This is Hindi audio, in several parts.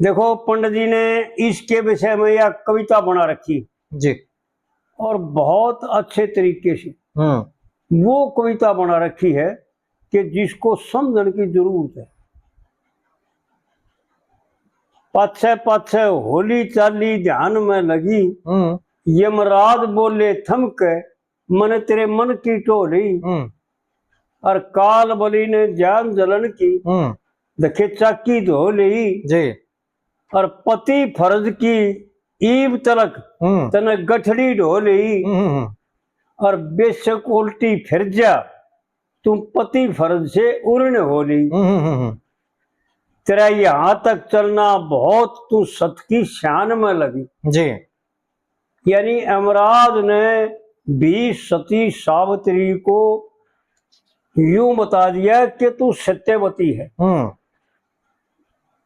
देखो पंडित जी ने इसके विषय में यह कविता बना रखी जी। और बहुत अच्छे तरीके से वो कविता बना रखी है कि जिसको समझने की जरूरत है। पाछे पाछे होली चाली ध्यान में लगी, यमराज बोले थमके मन तेरे मन की टोली, और काल बलि ने जान जलन की देखे चाकी धो ली जी। और पति फर्ज की ईब तलक तने गठड़ी ढो ली, और बेशक उल्टी फिर जा तुम पति फर्ज से उर्ण होली, तेरा यहां तक चलना बहुत तू सत की शान में लगी जी। यानी यमराज ने भी सती सावित्री को यूं बता दिया कि तू सत्यवती है,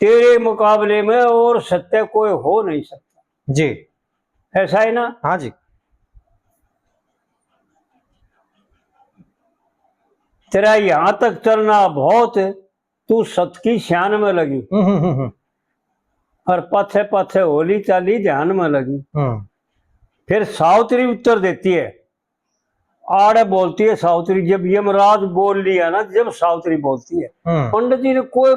तेरे मुकाबले में और सत्य कोई हो नहीं सकता जी। ऐसा है ना। हाँ जी। तेरा यहां तक चलना बहुत तू सत की शान में लगी, और पाछे पाछे होली चाली ध्यान में लगी। फिर सावित्री उत्तर देती है, आड़े बोलती है सावित्री, जब यमराज बोल लिया ना, जब सावित्री बोलती है, पंडित जी ने कोई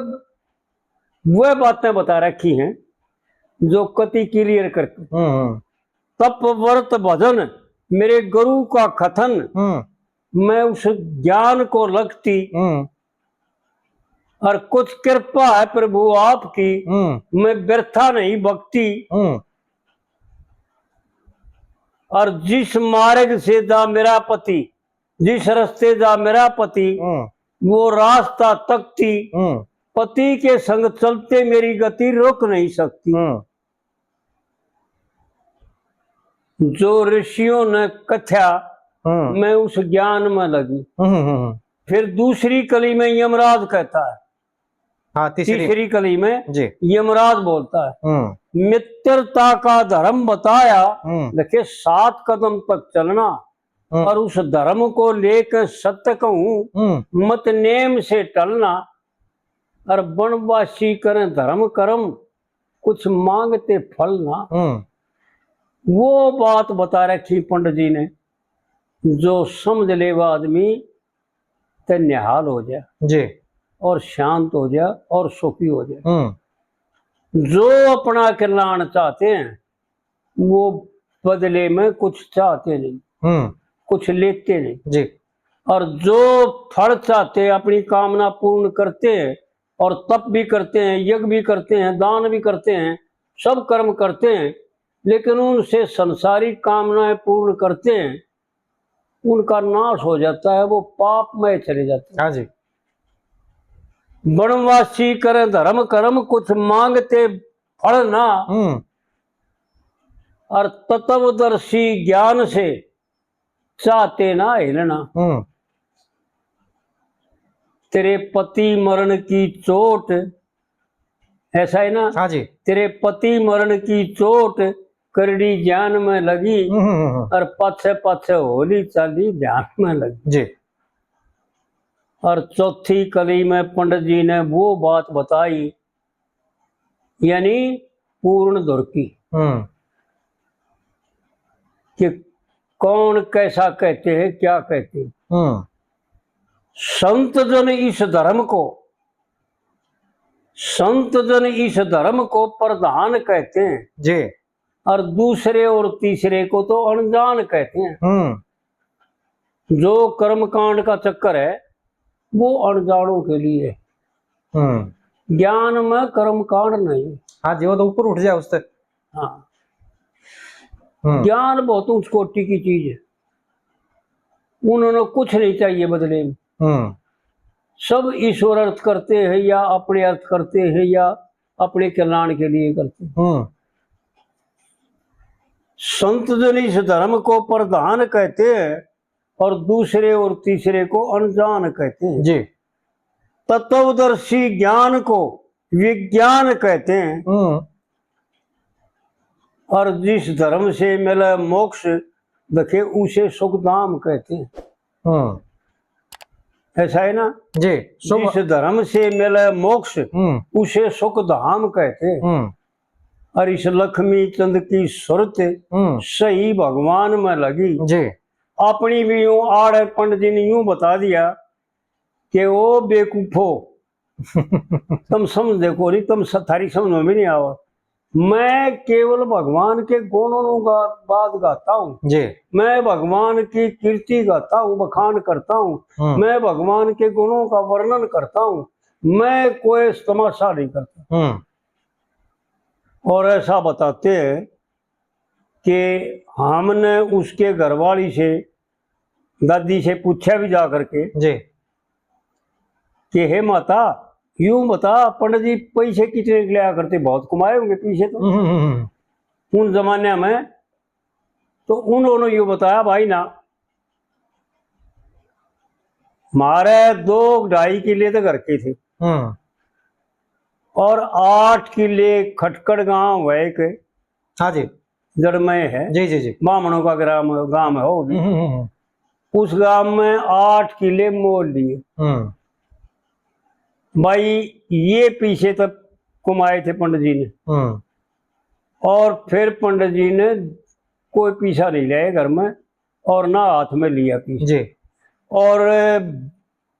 वह बातें बता रखी हैं जो कति क्लियर करती। तप व्रत भजन मेरे गुरु का कथन, मैं उस ज्ञान को लगती, और कुछ कृपा है प्रभु आपकी, मैं व्यर्था नहीं भक्ति, और जिस मार्ग से जा मेरा पति, जिस रास्ते जा मेरा पति, वो रास्ता तकती, पति के संग चलते मेरी गति रोक नहीं सकती। जो ऋषियों ने कथ्या मैं उस ज्ञान में लगी। फिर दूसरी कली में यमराज कहता है, हाँ तीसरी कली में यमराज बोलता है, मित्रता का धर्म बताया, देखिए 7 कदम तक चलना, और उस धर्म को लेकर सत्य कहूं मत नेम से टलना, और वनवासी करें धर्म कर्म कुछ मांगते फल ना। वो बात बता रखी पंडित जी ने जो समझ लेवा आदमी तो निहाल हो जाए जी, और शांत हो जाए और सुखी हो जाए। जो अपना कल्याण चाहते हैं वो बदले में कुछ चाहते नहीं, कुछ लेते नहीं जी, और जो फल चाहते हैं अपनी कामना पूर्ण करते हैं, और तप भी करते हैं, यज्ञ भी करते हैं, दान भी करते हैं, सब कर्म करते हैं, लेकिन उनसे संसारिक कामनाएं पूर्ण करते हैं, उनका नाश हो जाता है, वो पाप में चले जाते हैं। हाँ जी। वनवासी करें धर्म कर्म कुछ मांगते फल ना, और तत्वदर्शी ज्ञान से चाहते ना हिलना। तेरे पति मरण की चोट, ऐसा है ना। हाँ जी। तेरे पति मरण की चोट करड़ी ज्ञान में लगी, और पाछे पाछे होली चाली ध्यान में लगी जी। और चौथी कली में पंडित जी ने वो बात बताई, यानी पूर्ण धुर की, कि कौन कैसा कहते हैं, क्या कहते हैं। संत जन इस धर्म को, संत जन इस धर्म को प्रधान कहते हैं जी, और दूसरे और तीसरे को तो अनजान कहते हैं। जो कर्म कांड का चक्कर है वो अनजानों के लिए, ज्ञान में कर्म कांड नहीं। हाँ जी, वो तो ऊपर उठ जाए उससे। हाँ, ज्ञान बहुत उच्च कोटि की चीज है, उन्होंने कुछ नहीं चाहिए बदले में। सब ईश्वर अर्थ करते हैं या अपने अर्थ करते हैं या अपने कल्याण के लिए करते हैं। संत जन इस धर्म को प्रधान कहते हैं और दूसरे और तीसरे को अनजान कहते हैं जी। तत्वदर्शी ज्ञान को विज्ञान कहते हैं, और जिस धर्म से मिला मोक्ष देखे उसे सुखधाम कहते हैं। ऐसा है ना जी। जिस धर्म से मिले मोक्ष उसे सुख धाम कहते। और इस लक्ष्मी चंद की सुरत सही भगवान में लगी जी। अपनी भी यूं आड़ पंडित जी ने यूं बता दिया कि वो बेकूफो तुम समझ देखो नहीं, तुम थारी समझ में भी नहीं आवा। मैं केवल भगवान के गुणों का बात गाता हूँ जी। मैं भगवान की कीर्ति गाता हूँ, बखान करता हूँ, मैं भगवान के गुणों का वर्णन करता हूँ, मैं कोई तमाशा नहीं करता। और ऐसा बताते हैं कि हमने उसके घरवाली से दादी से पूछा भी जा करके जी कि हे माता यूं बता पंडित जी पैसे कितने लिया करते, बहुत कमाए होंगे पैसे तो उन जमाने में। तो उन्होंने यूं बताया भाई ना हमारे 2-2.5 किले तो घर के थे और 8 किले खटकड़ गांव है के। हाँ जी जड़मय है जी जी जी। बामणों का ग्राम गांव है होगी। उस गांव में 8 किले मोल लिए भाई। ये पीछे तक कमाए थे पंडित जी ने। और फिर पंडित जी ने कोई पीछा नहीं लिया घर में और ना हाथ में लिया पीछे जी। और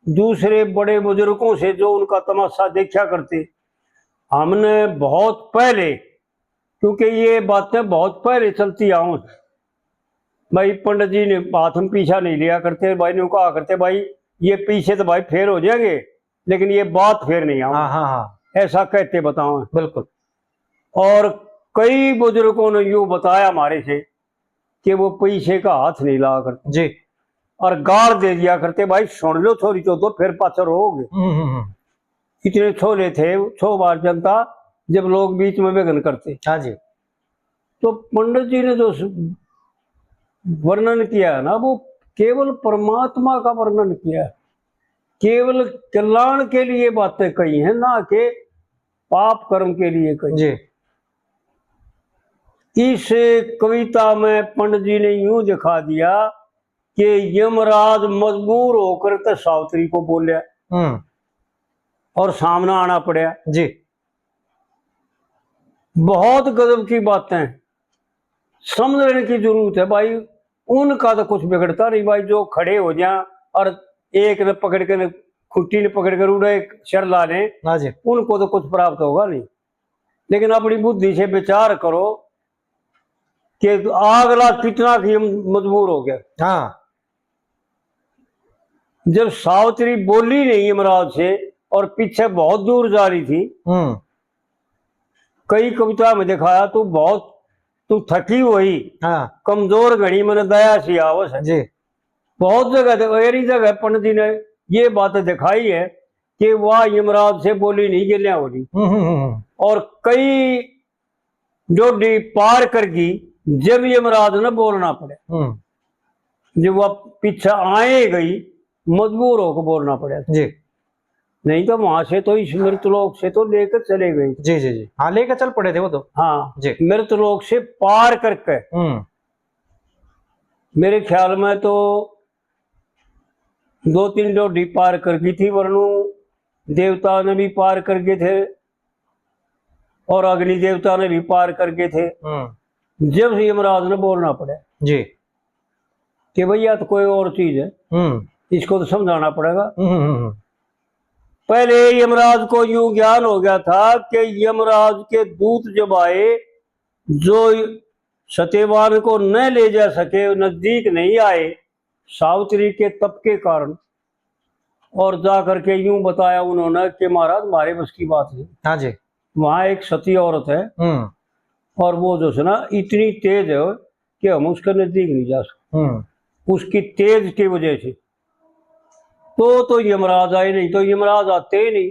दूसरे बड़े बुजुर्गों से जो उनका तमाशा देखा करते हमने बहुत पहले, क्योंकि ये बातें बहुत पहले चलती आऊं भाई। पंडित जी ने हाथ में पीछा नहीं लिया करते भाई, ने कहा करते भाई ये पीछे तो भाई फेर हो जाएंगे लेकिन ये बात फेर नहीं आऊं। हाँ। ऐसा कहते बताओ बिल्कुल। और कई बुजुर्गों ने यूं बताया हमारे से कि वो पीछे का हाथ नहीं लगा करते जी। और गाड़ दे दिया करते भाई सुन लो छोरी तो फिर पाचर होगे। इतने छोले थे 6 बार जनता जब लोग बीच में विघ्न करते। हाँ जी। तो पंडित जी ने जो वर्णन किया है ना वो केवल परमात्मा का वर्णन किया है, केवल कल्याण के लिए बातें कही हैं ना कि पाप कर्म के लिए कही जी। इस कविता में पंडित जी ने यूं दिखा दिया कि यमराज मजबूर होकर तो सावित्री को बोलिया और सामना आना पड़ा जी। बहुत गजब की बातें समझने की जरूरत है भाई। उनका तो कुछ बिगड़ता नहीं भाई, जो खड़े हो जाए और एक ने पकड़ के खुट्टी ने पकड़ कर उड़े शर ला लें उनको तो कुछ प्राप्त होगा नहीं। लेकिन अपनी बुद्धि से विचार करो कि अगला कितना ही मजबूर हो गया। हाँ। जब सावित्री बोली नहीं यमराज से और पीछे बहुत दूर जा रही थी, कई कविता में दिखाया तू थकी हुई। हाँ। कमजोर घड़ी मैंने दया सी आवस है जी। बहुत जगह पंडित जी ने ये बात दिखाई है कि वह यमराज से बोली नहीं गलियां हो रही। और कई डोडी पार करगी जब यमराज ने बोलना पड़े, जब वह पीछे आए गई मजबूर होकर बोलना पड़ा जी। नहीं तो वहां से तो इस मृतलोक से तो लेकर चले गए जी जी जी। हाँ लेकर चल पड़े थे वो तो। हाँ जी। मृतलोक से पार करके मेरे ख्याल में तो 2-3 डोडी पार कर गई थी, वरनु देवता ने भी पार कर गए थे और अग्नि देवता ने भी पार कर गए थे। जब यमराज ने बोलना पड़ा जी कि भैया तो कोई और चीज है, इसको तो समझाना पड़ेगा। पहले यमराज को यूं ज्ञान हो गया था कि यमराज के दूत जब आए जो सत्यवान को न ले जा सके, नजदीक नहीं आए सावित्री के तप के कारण, और जाकर के यूं बताया उन्होंने कि महाराज हमारे बस की बात नहीं। हाँ जी। वहां एक सती औरत है और वो जो है ना इतनी तेज है कि हम उसके नजदीक नहीं जा सकते, उसकी तेज की वजह से। तो यमराज आए, नहीं तो यमराज आते ही नहीं।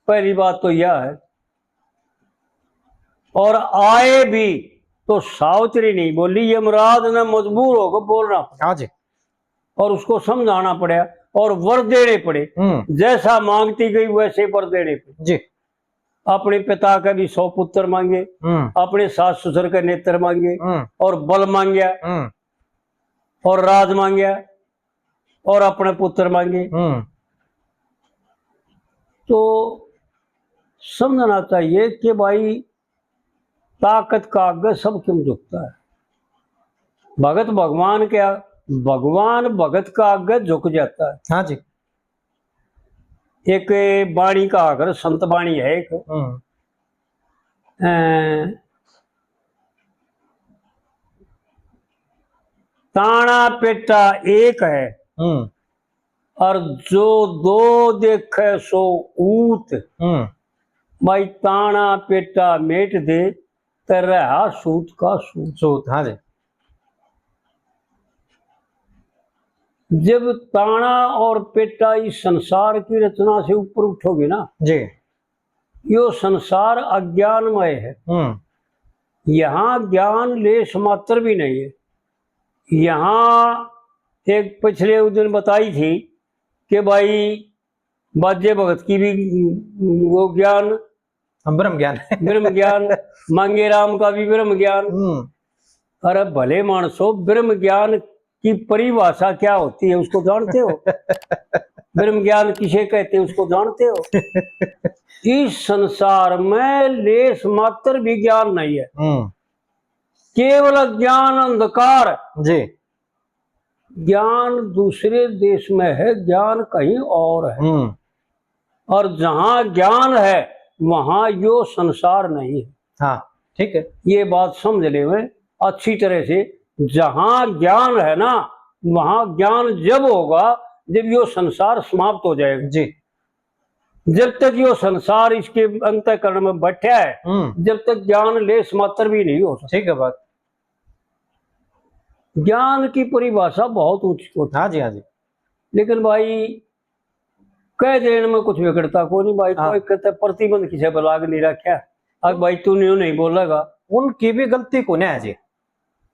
पहली बात तो यह है। और आए भी तो सावित्री नहीं बोली, यमराज ने मजबूर होकर बोलना पड़ा जी। और उसको समझाना पड़ा और वर देने पड़े, जैसा मांगती गई वैसे वर देने पड़े जी। अपने पिता का भी 100 पुत्र मांगे, अपने सास ससुर का नेत्र मांगे और बल मांगया और राज मांगया और अपने पुत्र मांगे। तो समझना चाहिए कि भाई ताकत का आगे सब क्यों झुकता है। भगत भगवान क्या, भगवान भगत का आगे झुक जाता है। हाँ जी। एक वाणी का आकर संत वाणी है एक, ताना पेटा एक है और जो दो देखे सो ऊत। भाई ताना पेटा मेट दे तो रहा सूत का सूत। हाँ जी। जब ताना और पेटा इस संसार की रचना से ऊपर उठोगे ना जी, यो संसार अज्ञानमय है। यहाँ ज्ञान लेश मात्र भी नहीं है। यहाँ एक पिछले दिन बताई थी कि भाई बाजे भगत की भी वो ज्ञान ब्रह्म ज्ञान ब्रह्म ज्ञान, मांगे राम का भी ब्रह्म ज्ञान। अरे भले मानसो, ब्रह्म ज्ञान की परिभाषा क्या होती है उसको जानते हो? ब्रह्म ज्ञान किसे कहते हैं उसको जानते हो? इस संसार में लेश मात्र भी ज्ञान नहीं है, केवल ज्ञान अंधकार। जी, ज्ञान दूसरे देश में है, ज्ञान कहीं और है। और जहां ज्ञान है वहां यो संसार नहीं है। हाँ ठीक है, ये बात समझ ले में अच्छी तरह से। जहां ज्ञान है ना वहां ज्ञान जब होगा जब यो संसार समाप्त हो जाएगा जी। जब तक यो संसार इसके अंतःकरण में बैठा है जब तक ज्ञान लेश मात्र भी नहीं हो सकता। ठीक है बात। ज्ञान की परिभाषा बहुत ऊंची होती। हाँ जी, हाँ जी। लेकिन भाई कह देने में कुछ बिगड़ता को नहीं भाई। कोई कहता प्रतिबंध किसी पर लाग नहीं रखा। अब भाई तू नहीं बोलेगा, उनकी भी गलती को नहीं है जी,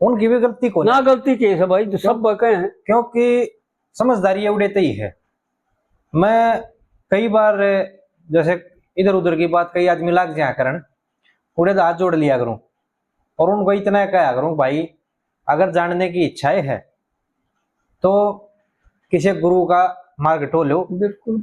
उनकी भी गलती को ना गलती केस है भाई, जो सब बके हैं। क्योंकि समझदारी उड़ेते ही है। मैं कई बार जैसे इधर उधर की बात कई आदमी लाग जाया करन, उड़े हाथ जोड़ लिया करूं और उनको इतना कहा करूं भाई अगर जानने की इच्छाएं है तो किसी गुरु का मार्ग टोलो। बिल्कुल